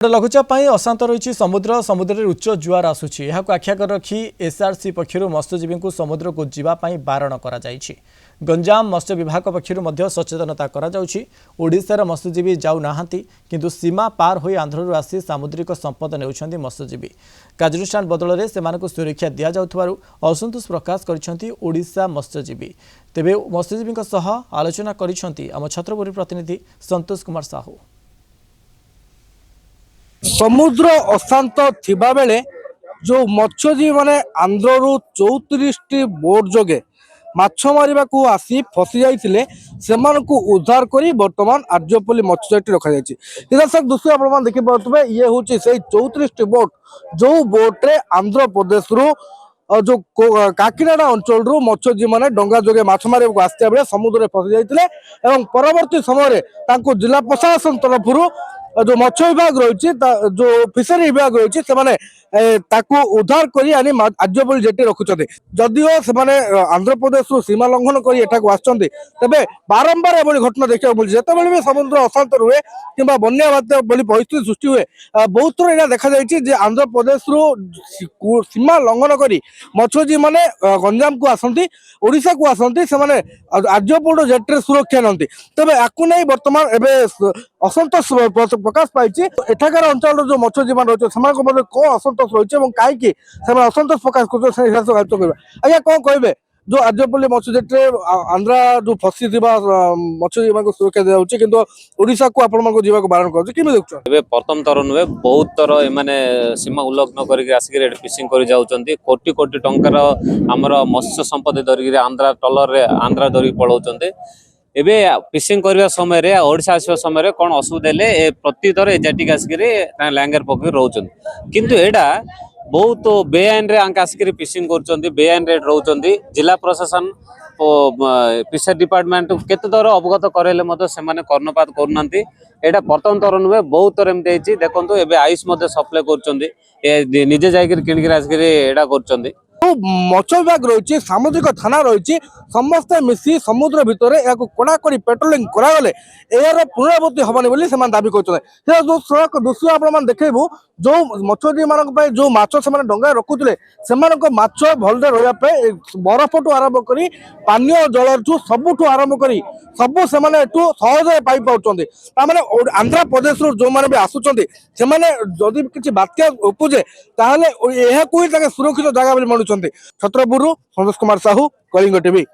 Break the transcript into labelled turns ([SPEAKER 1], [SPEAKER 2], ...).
[SPEAKER 1] लघुचाप अशांत रही समुद्र समुद्र उच्च जुआर आसूची आख्या रखी एसआरसी पक्षर मत्स्यजीवी को समुद्र को जावाई बारण कर गंजाम मत्स्य विभाग पक्षर सचेतनता ओडिशार मत्स्यजीवी जाऊना किंतु सीमा पार हो आंध्रु आसी सामुद्रिक संपद नेउछंती मत्स्यजीवी कार्यानुष्ठान बदल में से सुरक्षा दि जाउथबारु असंतोष प्रकाश करिसेंती ओडिशा मत्स्यजीवी तेबे मत्स्यजीवी आलोचना करिसेंती आम छत्रपुर प्रतिनिधि संतोष कुमार साहू।
[SPEAKER 2] समुद्र अशांत थिबा बेले जो मत्स्यजीवी माने आंध्रु 34 बोट जोगे माछ मारिबा को आसी फसी जाइथिले सेमानकु उद्धार करी वर्तमान आर्यपल्ली मत्स्यजेटी रखा जायछि। दर्शक दूसरे आप देखि पाउतबे ये होछि से 34 बोट जो बोट रे आंध्र प्रदेश रु जो काकीनाडा अंचल रु मत्स्यजीवी माने डंगा जोगे माछ मारिबा को आस्ते बेले समुद्र रे फसी जाइथिले एवं परवर्ती समय रे तांको जिला प्रशासन तरफरु जो मत्स्य विभाग रही जो फिशरी विभाग रही से उद्धार कर आर्यपल्ली जेटी रखुच्च जदिओ से आंध्र प्रदेश सीमा लंघन कर तेरे बारंबार एभली घटना देखा मिली जिते भी समुद्र अशांत रुए कि बन्या बात्या परिस्थिति सृष्टि हुए बहुत थर यहाँ देखा जाए आंध्र प्रदेश सीमा लंघन कर मत्स्यजीवी मैंने गंजाम को आसती ओडिशा को आसती से आर्यपल्ली जेट्रे सुरक्षा नांती तेज आपको नहीं बर्तमान एवं असंतोष प्रकाश पाई एठाकार अंचल जो मत्स्यजीवी रही है कौन असंतोष रही है कहीं असंतोष प्रकाश कर आज्ञा कौन कहे जो आर्यपल्ली मत्स्यजेट्रे आंध्रा जो फसी मत्स्यजीवी को सुरक्षा दिया कि ओडिशा को आपको बारण कर
[SPEAKER 3] प्रथम थर नुहे बहुत थर एमाने सीमा उल्लंघन करके फिशिंग कर जाउछंती कोटी कोटी टंकार आमर मत्स्य संपत्ति धरिक आंध्रा टलर रे आंध्रा धरिक पलाउछंती एबे फिशिंग करबा समय रे ओडिशा आसीबा समय रे कोन असुविधा हेले प्रति थर एजाटिक आसिक लैंगर पकड़ रोचंती किंतु एडा बहुत बेआईन रे आसिक फिशिंग करचंती बेआईन रेट रोचंती जिला प्रशासन फिशर डिपार्टमेंट केते थर अवगत करेले मते सेमाने कर्णपात करूनांती एटा प्रथम थर नुहे बहुत थर एमते हेची देखंतु एबे आइस मते सप्लाई करचंती निजे जाइक किणिक आसिक एडा करचंती
[SPEAKER 2] मत्स्य विभाग रही सामुद्रिक थाना रही समस्ते मिसी समुद्र भितर या कड़ाकड़ी पेट्रोलिंग करागले यार पुनरावृत्ति हेनी बोली दाबी करते दूसरे आप देखू जो मत्स्यजीवी मान जो माछ से डंगा रखुले से माछ भल रही बरफ आरंभ कर पानीय जल सबुठ आरंभ कर सब से सहज पाई पाँच आंध्र प्रदेश जो मैंने भी आसुच्च जदि किसी बात्या उपजे ताहले सुरक्षित जगह मानुंट छत्रपुर संतोष कुमार साहू कलिंग टीवी।